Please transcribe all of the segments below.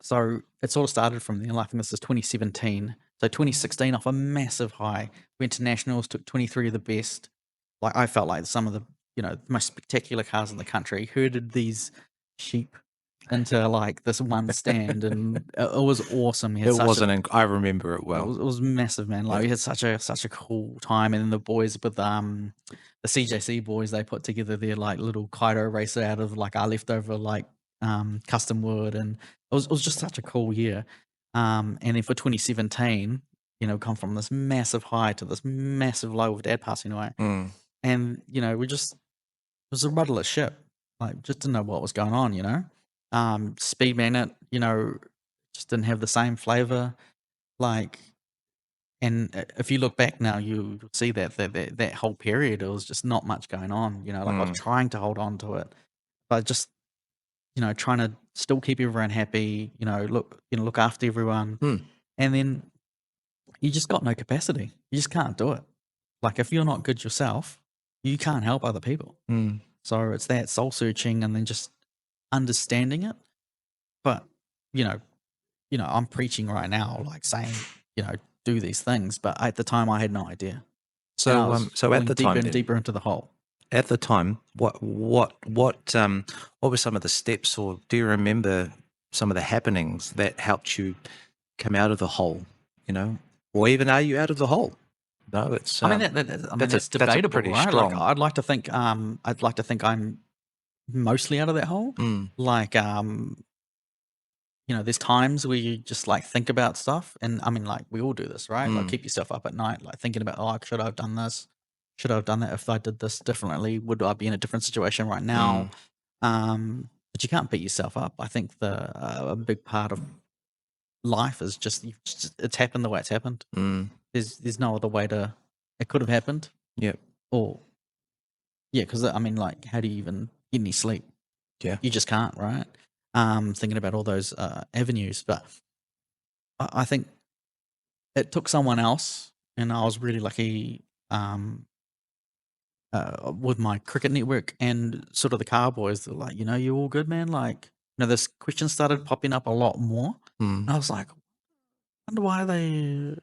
So it sort of started from there. Like, I think this is 2017. So 2016 off a massive high. Went to nationals, took 23 of the best. Like, I felt like some of the, most spectacular cars in the country. Herded these sheep into like this one stand, and it was awesome. He had It such wasn't. I remember it it well. was massive, man. Like, Yeah. we had such a cool time, and then the boys with the CJC boys, they put together their like little Kaido racer out of like our leftover like custom wood, and it was just such a cool year. And then for 2017, come from this massive high to this massive low with Dad passing away, Mm. and we just, it was a rudderless ship, like, just didn't know what was going on. Speedmagnet, just didn't have the same flavor, like. And if you look back now, you'll see that whole period, it was just not much going on. Like, I was trying to hold on to it, but just trying to still keep everyone happy. Look after everyone, and then you just got no capacity. You just can't do it. Like, if you're not good yourself, you can't help other people. Mm. So it's that soul searching, and then just understanding it. But I'm preaching right now, like saying, do these things. But at the time, I had no idea. And I So, was so at falling the deeper time, and then, deeper into the hole. at the time, what were some of the steps, or do you remember some of the happenings that helped you come out of the hole? Or even are you out of the hole? No, it's. I mean, that's that's a debatable, pretty right? strong. Like, I'd like to think I'm mostly out of that hole. Like, there's times where you just like think about stuff, and I mean, like, we all do this, right? Like, keep yourself up at night, like thinking about, oh, should I have done this? Should I have done that? If I did this differently, would I be in a different situation right now? But you can't beat yourself up. I think a big part of life is just, it's happened the way it's happened. There's no other way to. It could have happened. Yep. Or yeah, because I mean, like, how do you even get any sleep? Yeah. You just can't, right? Thinking about all those avenues, but I think it took someone else, and I was really lucky with my cricket network and sort of the Cowboys. They're like, you're all good, man. Like, this question started popping up a lot more. And I was like, I wonder why they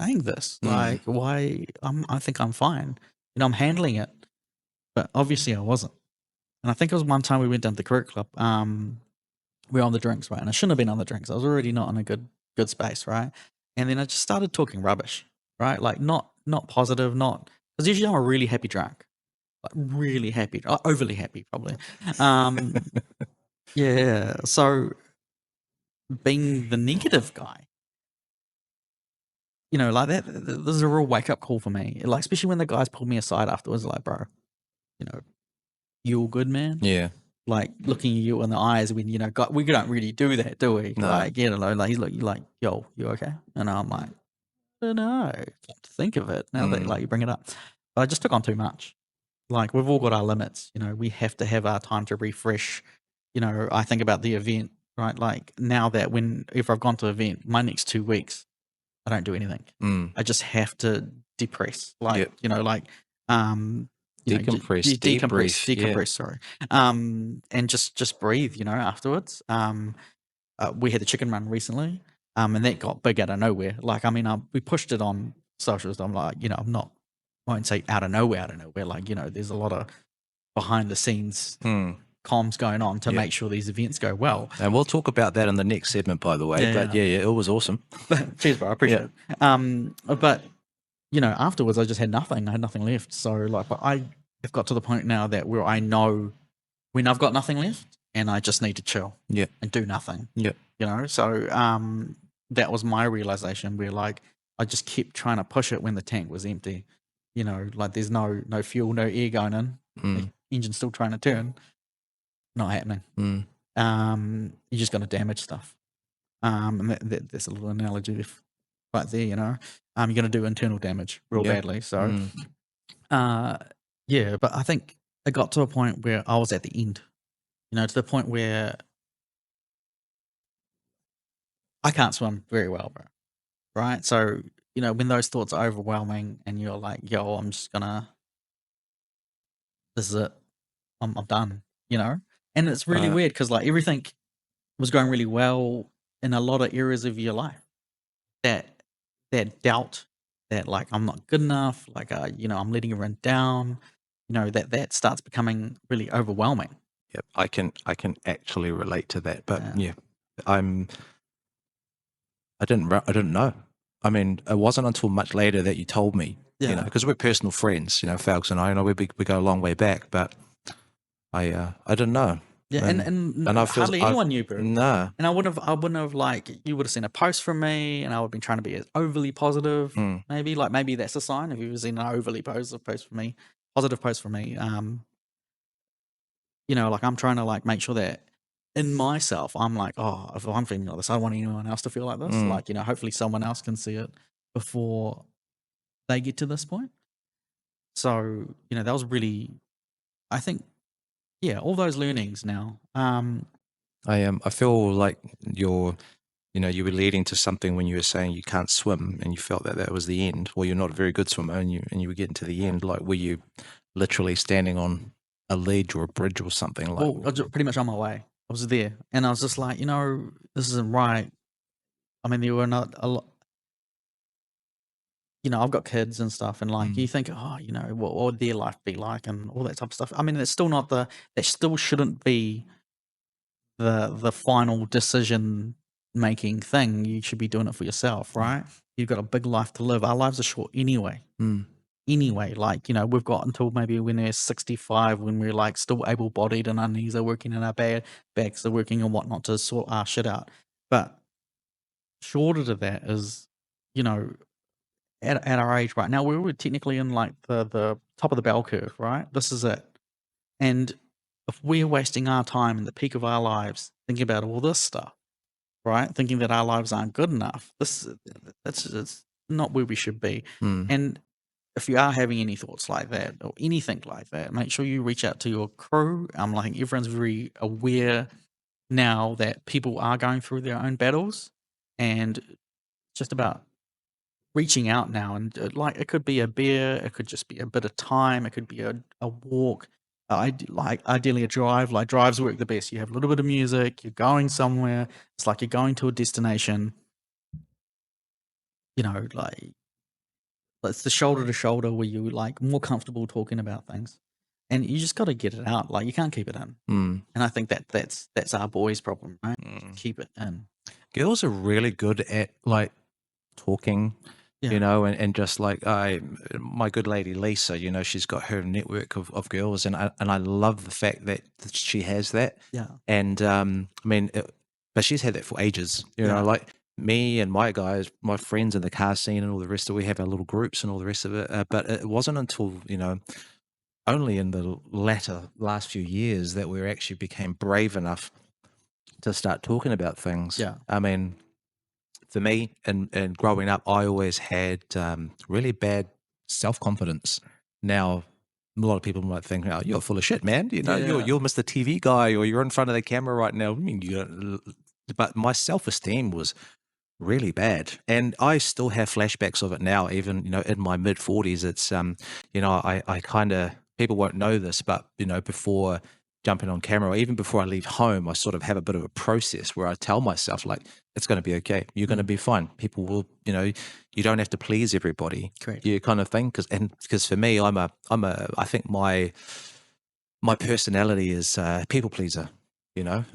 saying this. Like, why? I think I'm fine. I'm handling it, but obviously I wasn't. And I think it was one time we went down to the cricket club. We were on the drinks, right? And I shouldn't have been on the drinks. I was already not in a good space, right? And then I just started talking rubbish, right? Like, not positive, not, because usually I'm a really happy drunk, like really happy, overly happy probably. Yeah. So being the negative guy, like that, this is a real wake up call for me. Like, especially when the guys pulled me aside afterwards, like, bro, you all good, man? Yeah. Like, looking you in the eyes when, God, we don't really do that, do we? No. Like, like, he's like, yo, you okay? And I'm like, I don't know. Can't think of it now that, like, you bring it up. But I just took on too much. Like, we've all got our limits. We have to have our time to refresh. I think about the event, right? Like, now that if I've gone to an event, my next 2 weeks, I don't do anything. I just have to depress. Like, like, Decompress, decompress. Sorry, and just breathe. Afterwards. We had the chicken run recently, and that got big out of nowhere. Like, I mean, we pushed it on socials. I'm like, I'm not. I won't say out of nowhere. Like, there's a lot of behind the scenes comms going on to make sure these events go well. And we'll talk about that in the next segment, by the way. Yeah, but yeah, it was awesome. Cheers, bro. I appreciate it. But afterwards, I just had nothing. I had nothing left. So, like, but I have got to the point now that where I know when I've got nothing left, and I just need to chill. And do nothing. So that was my realization, where, like, I just kept trying to push it when the tank was empty. Like, there's no fuel, no air going in. The engine's still trying to turn. Not happening. You just got to damage stuff. And that's a little analogy right there. You're going to do internal damage real badly. So, yeah. But I think it got to a point where I was at the end. To the point where I can't swim very well, bro. Right? So, when those thoughts are overwhelming and you're like, yo, I'm just gonna, this is it. I'm done, And it's really weird because, like, everything was going really well. in a lot of areas of your life. That doubt, that like I'm not good enough, like I'm letting everyone down, that starts becoming really overwhelming. Yep, I can actually relate to that. But Yeah. yeah, I'm I didn't know. I mean, it wasn't until much later that you told me, Yeah. because we're personal friends, Falgs and I, we go a long way back, but I didn't know. Yeah, and And I feel hardly anyone knew, bro. no. And I wouldn't have like you would have seen a post from me, and I would have been trying to be overly positive. Mm, Maybe that's a sign if you've seen an overly positive post from me, positive post from me. Like I'm trying to like make sure that in myself, I'm like, oh, if I'm feeling like this, I don't want anyone else to feel like this. mm. Like, hopefully someone else can see it before they get to this point. So, that was really, I think, yeah, all those learnings now. I feel like you were leading to something when you were saying you can't swim, and you felt that that was the end. Well, you're not a very good swimmer, and you were getting to the end. Like, were you literally standing on a ledge or a bridge or something? Like, Well, I was pretty much on my way. I was there, and I was just like, this isn't right. I mean, there were not a lot. I've got kids and stuff, and like you think, oh, what would their life be like, and all that type of stuff. I mean, it's still not that still shouldn't be the final decision making thing. You should be doing it for yourself, right? You've got a big life to live. Our lives are short anyway. Anyway, like, we've got until maybe when we're 65, when we're like still able bodied and our knees are working and our backs are working and whatnot to sort our shit out. But shorter to that is, at our age right now, we're technically in like the top of the bell curve, right? This is it. And if we're wasting our time in the peak of our lives thinking about all this stuff, right? Thinking that our lives aren't good enough, that's not where we should be. And if you are having any thoughts like that or anything like that, make sure you reach out to your crew. I think everyone's very aware now that people are going through their own battles, and just about reaching out now. And like it could be a beer, it could just be a bit of time, it could be a walk. Ideally a drive. Like drives work the best. You have a little bit of music, you're going somewhere. It's like you're going to a destination. Like it's the shoulder to shoulder where you're like more comfortable talking about things, and you just got to get it out. Like you can't keep it in. And I think that's our boys' problem, right? Keep it in. Girls are really good at like talking, Yeah. and just like my good lady Lisa, she's got her network of girls, and I love the fact that she has that. Yeah. And I mean, but she's had that for ages, Yeah. like me and my guys, my friends in the car scene and all the rest of it, we have our little groups and all the rest of it. But it wasn't until, only in the last few years that we actually became brave enough to start talking about things. Yeah. I mean, for me, and growing up, I always had really bad self-confidence. Now, a lot of people might think, "Oh, you're full of shit, man. Yeah. You're Mr. TV guy, or you're in front of the camera right now." I mean, you don't, but my self-esteem was really bad, and I still have flashbacks of it now. Even in my mid-40s, it's I kind of, people won't know this, but before jumping on camera, or even before I leave home, I sort of have a bit of a process where I tell myself, like, it's going to be okay, you're going to be fine, people will, you don't have to please everybody. Correct. You kind of thing, because for me, I think my personality is people pleaser.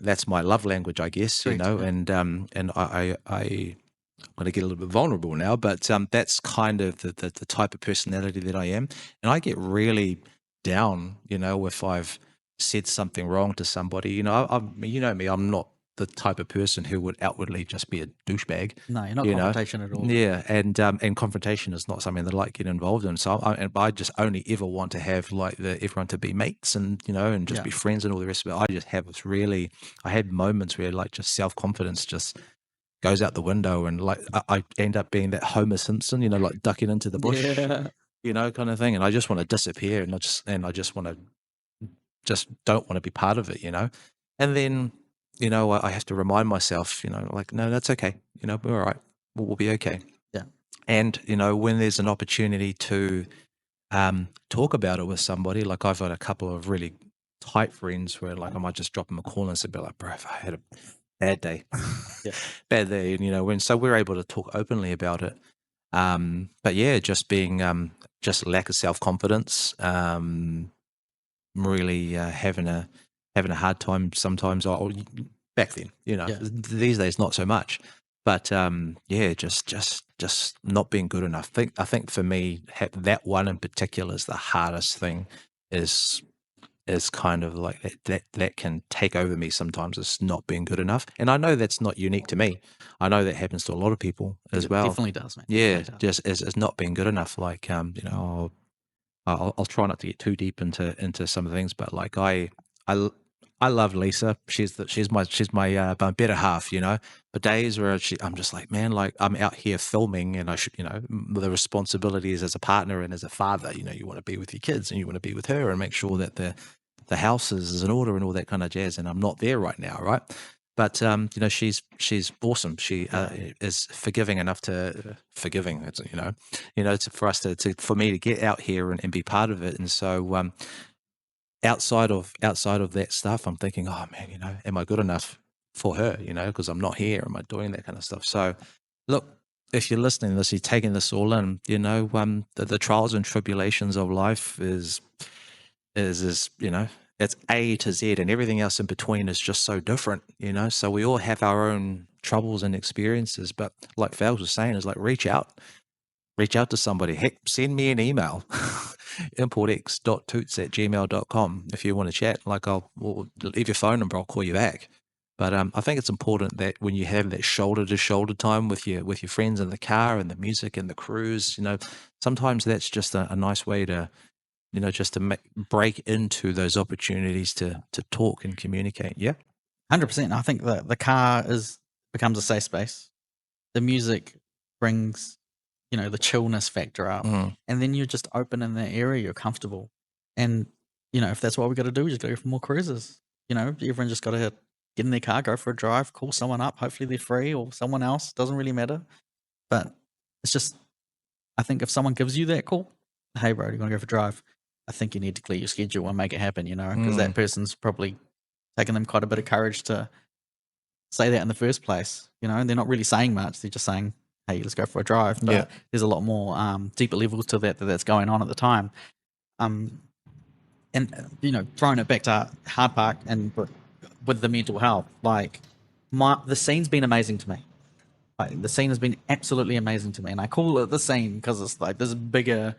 That's my love language, I guess. Correct, yeah. And I'm going to get a little bit vulnerable now, but that's kind of the type of personality that I am. And I get really down, if I've said something wrong to somebody. You know me, I'm not the type of person who would outwardly just be a douchebag. No, you're not confrontation at all. Yeah, and confrontation is not something that I like get involved in. So I just only ever want to have like everyone to be mates and and just be friends and all the rest of it. I just have this I had moments where like just self-confidence just goes out the window, and like I end up being that Homer Simpson, like ducking into the bush, kind of thing. And I just want to disappear, and I just want to don't want to be part of it, And then, I have to remind myself, like, no, that's okay. We're all right. We'll be okay. Yeah. And, when there's an opportunity to talk about it with somebody, like I've got a couple of really tight friends where like I might just drop them a call and say, like, bro, if I had bad day. Yeah. Bad day, you know, when so we're able to talk openly about it. But yeah, just being just lack of self-confidence, really having a hard time sometimes. Back then, you know, Yeah. these days not so much. But yeah, just not being good enough. I think for me, that one in particular is the hardest thing. Is kind of like that can take over me sometimes. It's not being good enough, and I know that's not unique to me. I know that happens to a lot of people as It well. definitely does, man. Yeah, Definitely does. just as not being good enough. Like you know, I'll try not to get too deep into some of the things, but like I I love Lisa. She's my better half, you know. But days where I'm just like, man, like I'm out here filming, and I should, you know, the responsibilities as a partner and as a father, you know, you want to be with your kids and you want to be with her and make sure that the house is in order and all that kind of jazz. And I'm not there right now, right? But you know, she's awesome. She is forgiving enough to forgiving. It's, for us to for me to get out here and be part of it. And so outside of that stuff, I'm thinking, oh man, you know, am I good enough for her? You know, because I'm not here. Am I doing that kind of stuff? So look, if you're listening to this, you're taking this all in. You know, the trials and tribulations of life is you know, it's A to Z, and everything else in between is just so different, you know. So we all have our own troubles and experiences, but like Falgs was saying, is like reach out to somebody. Heck, send me an email, importx.toots@gmail.com if you want to chat. Like I'll leave your phone number, I'll call you back. But I think it's important that when you have that shoulder to shoulder time with your friends in the car and the music and the cruise, you know, sometimes that's just a nice way to, you know, just to break into those opportunities to talk and communicate. Yeah. 100%. I think that the car becomes a safe space. The music brings, you know, the chillness factor up, and then you're just open in that area. You're comfortable, and you know, if that's what we got to do, we just go for more cruises. You know, everyone just got to get in their car, go for a drive, call someone up. Hopefully, they're free or someone else. Doesn't really matter, but it's just, I think if someone gives you that call, hey bro, you want to go for a drive? I think you need to clear your schedule and make it happen. You know, because that person's probably taken them quite a bit of courage to say that in the first place, you know, and they're not really saying much. They're just saying, hey, let's go for a drive. But there's a lot more deeper levels to that's going on at the time. And, you know, throwing it back to Hard Park and with the mental health, like the scene's been amazing to me. Like, the scene has been absolutely amazing to me. And I call it the scene because it's like this bigger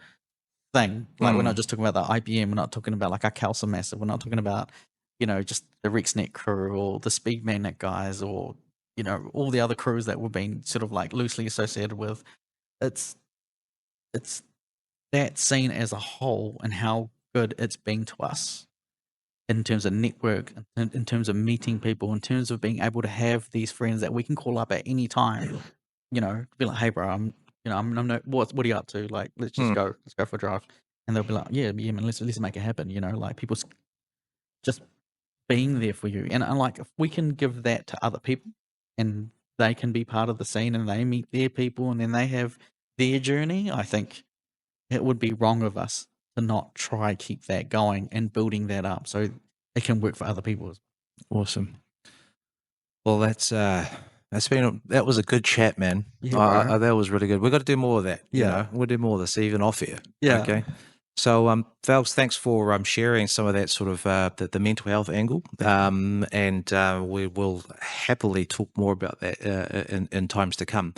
thing. Like, we're not just talking about the IBM. We're not talking about like our Kelsa Massive. We're not talking about, you know, just the RexNet crew or the Speedmagnet guys or, you know, all the other crews that we've been sort of like loosely associated with. It's that scene as a whole and how good it's been to us in terms of network, in terms of meeting people, in terms of being able to have these friends that we can call up at any time, you know, be like, hey bro, I'm no, what are you up to? Like, let's just go for a drive. And they'll be like, yeah, man, let's make it happen. You know, like people just being there for you. And like, if we can give that to other people and they can be part of the scene and they meet their people and then they have their journey, I think it would be wrong of us to not try keep that going and building that up so it can work for other people. Awesome. Well, that was a good chat, man. Yeah, that was really good. We've got to do more of that. You Yeah. know, we'll do more of this even off here. Yeah. Okay. So, Falgs, thanks for sharing some of that sort of the mental health angle, and we will happily talk more about that in times to come.